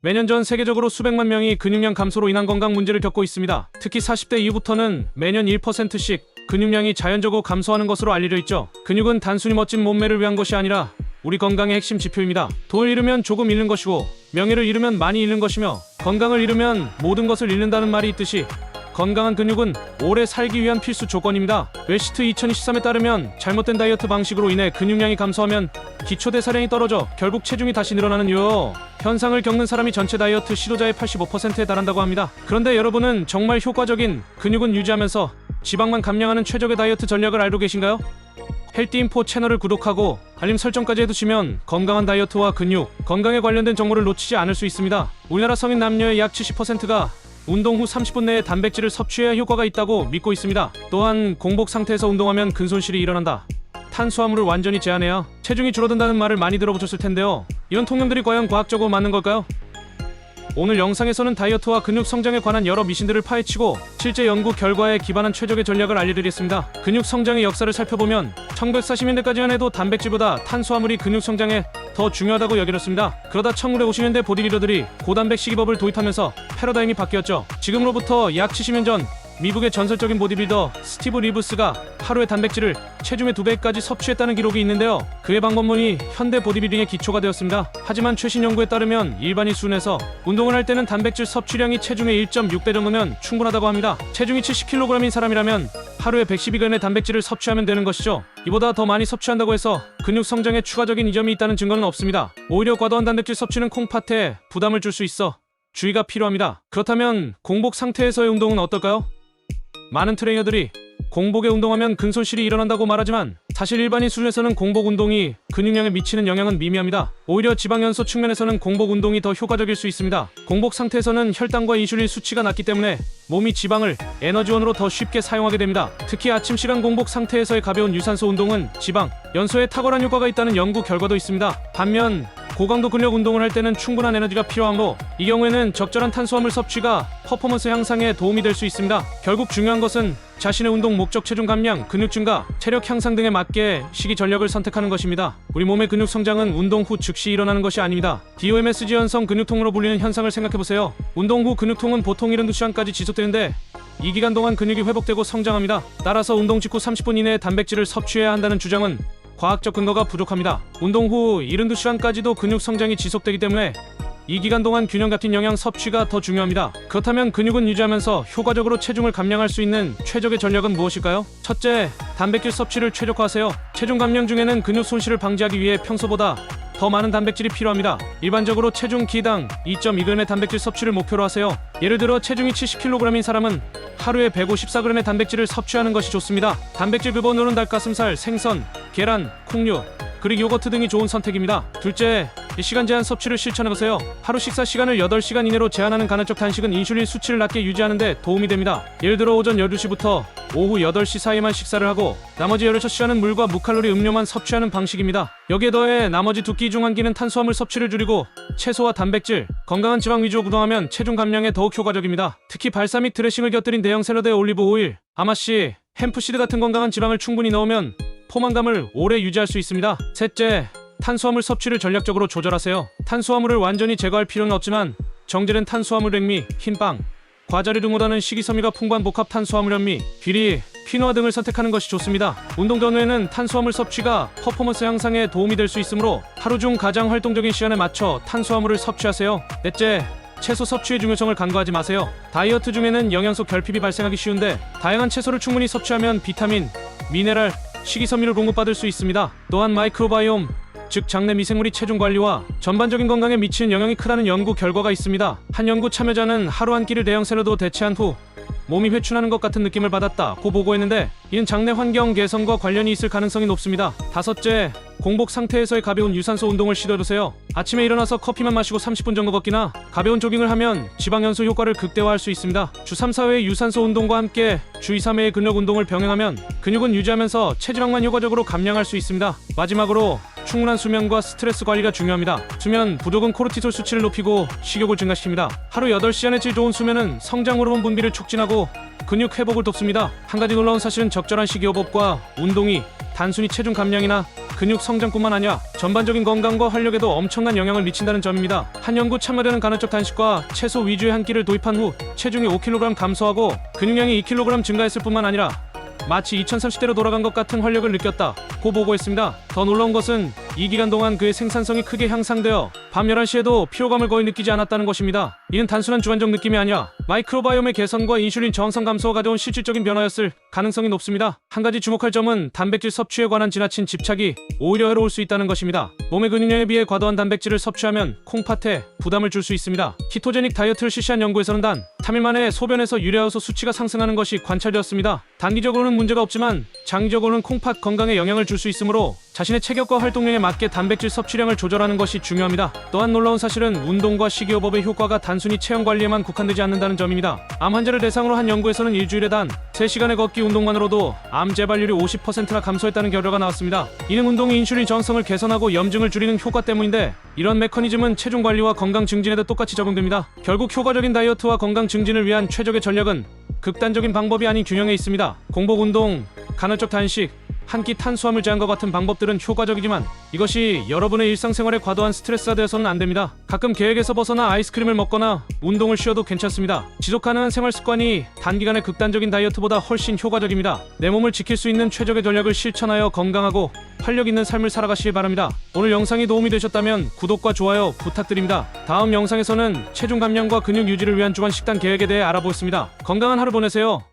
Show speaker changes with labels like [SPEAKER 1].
[SPEAKER 1] 매년 전 세계적으로 수백만 명이 근육량 감소로 인한 건강 문제를 겪고 있습니다. 특히 40대 이후부터는 매년 1%씩 근육량이 자연적으로 감소하는 것으로 알려져 있죠. 근육은 단순히 멋진 몸매를 위한 것이 아니라 우리 건강의 핵심 지표입니다. 돈을 잃으면 조금 잃는 것이고 명예를 잃으면 많이 잃는 것이며 건강을 잃으면 모든 것을 잃는다는 말이 있듯이 건강한 근육은 오래 살기 위한 필수 조건입니다. 웨시트 2023에 따르면 잘못된 다이어트 방식으로 인해 근육량이 감소하면 기초대사량이 떨어져 결국 체중이 다시 늘어나는 현상을 겪는 사람이 전체 다이어트 시도자의 85%에 달한다고 합니다. 그런데 여러분은 정말 효과적인 근육은 유지하면서 지방만 감량하는 최적의 다이어트 전략을 알고 계신가요? 헬띠인포 채널을 구독하고 알림 설정까지 해두시면 건강한 다이어트와 근육, 건강에 관련된 정보를 놓치지 않을 수 있습니다. 우리나라 성인 남녀의 약 70%가 운동 후 30분 내에 단백질을 섭취해야 효과가 있다고 믿고 있습니다. 또한 공복 상태에서 운동하면 근손실이 일어난다. 탄수화물을 완전히 제한해야 체중이 줄어든다는 말을 많이 들어보셨을 텐데요. 이런 통념들이 과연 과학적으로 맞는 걸까요? 오늘 영상에서는 다이어트와 근육 성장에 관한 여러 미신들을 파헤치고 실제 연구 결과에 기반한 최적의 전략을 알려드리겠습니다. 근육 성장의 역사를 살펴보면 1940년대까지만 해도 단백질보다 탄수화물이 근육 성장에 더 중요하다고 여겨졌습니다. 그러다 1950년대 보디빌더들이 고단백 식이법을 도입하면서 패러다임이 바뀌었죠. 지금으로부터 약 70년 전 미국의 전설적인 보디빌더 스티브 리브스가 하루에 단백질을 체중의 2배까지 섭취했다는 기록이 있는데요. 그의 방법론이 현대 보디빌딩의 기초가 되었습니다. 하지만 최신 연구에 따르면 일반인 수준에서 운동을 할 때는 단백질 섭취량이 체중의 1.6배 정도면 충분하다고 합니다. 체중이 70kg인 사람이라면 하루에 112g의 단백질을 섭취하면 되는 것이죠. 이보다 더 많이 섭취한다고 해서 근육 성장에 추가적인 이점이 있다는 증거는 없습니다. 오히려 과도한 단백질 섭취는 콩팥에 부담을 줄 수 있어 주의가 필요합니다. 그렇다면 공복 상태에서의 운동은 어떨까요? 많은 트레이너들이 공복에 운동하면 근손실이 일어난다고 말하지만 사실 일반인 수준에서는 공복 운동이 근육량에 미치는 영향은 미미합니다. 오히려 지방 연소 측면에서는 공복 운동이 더 효과적일 수 있습니다. 공복 상태에서는 혈당과 인슐린 수치가 낮기 때문에 몸이 지방을 에너지원으로 더 쉽게 사용하게 됩니다. 특히 아침 시간 공복 상태에서의 가벼운 유산소 운동은 지방 연소에 탁월한 효과가 있다는 연구 결과도 있습니다. 반면 고강도 근력 운동을 할 때는 충분한 에너지가 필요하므로 이 경우에는 적절한 탄수화물 섭취가 퍼포먼스 향상에 도움이 될 수 있습니다. 결국 중요한 것은 자신의 운동 목적, 체중 감량, 근육 증가, 체력 향상 등에 맞게 시기 전략을 선택하는 것입니다. 우리 몸의 근육 성장은 운동 후 즉시 일어나는 것이 아닙니다. DOMS 지연성 근육통으로 불리는 현상을 생각해보세요. 운동 후 근육통은 보통 72시간까지 지속되는데 이 기간 동안 근육이 회복되고 성장합니다. 따라서 운동 직후 30분 이내에 단백질을 섭취해야 한다는 주장은 과학적 근거가 부족합니다. 운동 후 72시간까지도 근육 성장이 지속되기 때문에 이 기간 동안 균형 같은 영양 섭취가 더 중요합니다. 그렇다면 근육은 유지하면서 효과적으로 체중을 감량할 수 있는 최적의 전략은 무엇일까요? 첫째, 단백질 섭취를 최적화하세요. 체중 감량 중에는 근육 손실을 방지하기 위해 평소보다 더 많은 단백질이 필요합니다. 일반적으로 체중 기당 2.2g의 단백질 섭취를 목표로 하세요. 예를 들어 체중이 70kg인 사람은 하루에 154g의 단백질을 섭취하는 것이 좋습니다. 단백질 근본으로는 닭가슴살, 생선, 계란, 콩류, 그리고 요거트 등이 좋은 선택입니다. 둘째, 시간 제한 섭취를 실천해보세요. 하루 식사 시간을 8시간 이내로 제한하는 간헐적 단식은 인슐린 수치를 낮게 유지하는 데 도움이 됩니다. 예를 들어 오전 12시부터 오후 8시 사이에만 식사를 하고 나머지 16시간은 물과 무칼로리 음료만 섭취하는 방식입니다. 여기에 더해 나머지 2끼 중 1끼는 탄수화물 섭취를 줄이고 채소와 단백질, 건강한 지방 위주로 구성하면 체중 감량에 더욱 효과적입니다. 특히 발사믹 드레싱을 곁들인 대형 샐러드에 올리브 오일, 아마씨, 햄프시드 같은 건강한 지방을 충분히 넣으면 포만감을 오래 유지할 수 있습니다. 셋째, 탄수화물 섭취를 전략적으로 조절하세요. 탄수화물을 완전히 제거할 필요는 없지만 정제된 탄수화물 백미, 흰빵, 과자류 등보다는 식이섬유가 풍부한 복합 탄수화물 현미, 귀리, 퀴노아 등을 선택하는 것이 좋습니다. 운동 전후에는 탄수화물 섭취가 퍼포먼스 향상에 도움이 될 수 있으므로 하루 중 가장 활동적인 시간에 맞춰 탄수화물을 섭취하세요. 넷째, 채소 섭취의 중요성을 간과하지 마세요. 다이어트 중에는 영양소 결핍이 발생하기 쉬운데 다양한 채소를 충분히 섭취하면 비타민, 미네랄, 식이섬유를 공급받을 수 있습니다. 또한 마이크로바이옴, 즉 장내 미생물이 체중 관리와 전반적인 건강에 미치는 영향이 크다는 연구 결과가 있습니다. 한 연구 참여자는 하루 한 끼를 대형 샐러드로 대체한 후 몸이 회춘하는 것 같은 느낌을 받았다고 보고했는데 이는 장내 환경 개선과 관련이 있을 가능성이 높습니다. 다섯째, 공복 상태에서의 가벼운 유산소 운동을 시도해보세요. 아침에 일어나서 커피만 마시고 30분 정도 걷기나 가벼운 조깅을 하면 지방 연소 효과를 극대화할 수 있습니다. 주 3, 4회의 유산소 운동과 함께 주 2, 3회의 근력 운동을 병행하면 근육은 유지하면서 체지방만 효과적으로 감량할 수 있습니다. 마지막으로 충분한 수면과 스트레스 관리가 중요합니다. 수면 부족은 코르티솔 수치를 높이고 식욕을 증가시킵니다. 하루 8시간의 질 좋은 수면은 성장 호르몬 분비를 촉진하고 근육 회복을 돕습니다. 한 가지 놀라운 사실은 적절한 식이요법과 운동이 단순히 체중 감량이나 근육 성장뿐만 아니라 전반적인 건강과 활력에도 엄청난 영향을 미친다는 점입니다. 한 연구 참가자는 간헐적 단식과 채소 위주의 한 끼를 도입한 후 체중이 5kg 감소하고 근육량이 2kg 증가했을 뿐만 아니라 마치 2030대로 돌아간 것 같은 활력을 느꼈다고 보고했습니다. 더 놀라운 것은 이 기간 동안 그의 생산성이 크게 향상되어 밤 11시에도 피로감을 거의 느끼지 않았다는 것입니다. 이는 단순한 주관적 느낌이 아니라 마이크로바이옴의 개선과 인슐린 저항성 감소가 가져온 실질적인 변화였을 가능성이 높습니다. 한 가지 주목할 점은 단백질 섭취에 관한 지나친 집착이 오히려 해로울 수 있다는 것입니다. 몸의 근육량에 비해 과도한 단백질을 섭취하면 콩팥에 부담을 줄 수 있습니다. 키토제닉 다이어트를 실시한 연구에서는 단 3일 만에 소변에서 유래효소 수치가 상승하는 것이 관찰되었습니다. 단기적으로는 문제가 없지만 장기적으로는 콩팥 건강에 영향을 줄 수 있으므로 자신의 체격과 활동량에 맞게 단백질 섭취량을 조절하는 것이 중요합니다. 또한 놀라운 사실은 운동과 식이요법의 효과가 단순히 체형 관리에만 국한되지 않는다는 점입니다. 암 환자를 대상으로 한 연구에서는 일주일에 단 3시간의 걷기 운동만으로도 암 재발률이 50%나 감소했다는 결과가 나왔습니다. 이는 운동이 인슐린 저항성을 개선하고 염증을 줄이는 효과 때문인데 이런 메커니즘은 체중 관리와 건강 증진에도 똑같이 적용됩니다. 결국 효과적인 다이어트와 건강 증진을 위한 최적의 전략은 극단적인 방법이 아닌 균형에 있습니다. 공복 운동, 간헐적 단식, 한 끼 탄수화물 제한과 같은 방법들은 효과적이지만 이것이 여러분의 일상생활에 과도한 스트레스가 되어서는 안 됩니다. 가끔 계획에서 벗어나 아이스크림을 먹거나 운동을 쉬어도 괜찮습니다. 지속 가능한 생활 습관이 단기간의 극단적인 다이어트보다 훨씬 효과적입니다. 내 몸을 지킬 수 있는 최적의 전략을 실천하여 건강하고 활력 있는 삶을 살아가시길 바랍니다. 오늘 영상이 도움이 되셨다면 구독과 좋아요 부탁드립니다. 다음 영상에서는 체중 감량과 근육 유지를 위한 주간 식단 계획에 대해 알아보겠습니다. 건강한 하루 보내세요.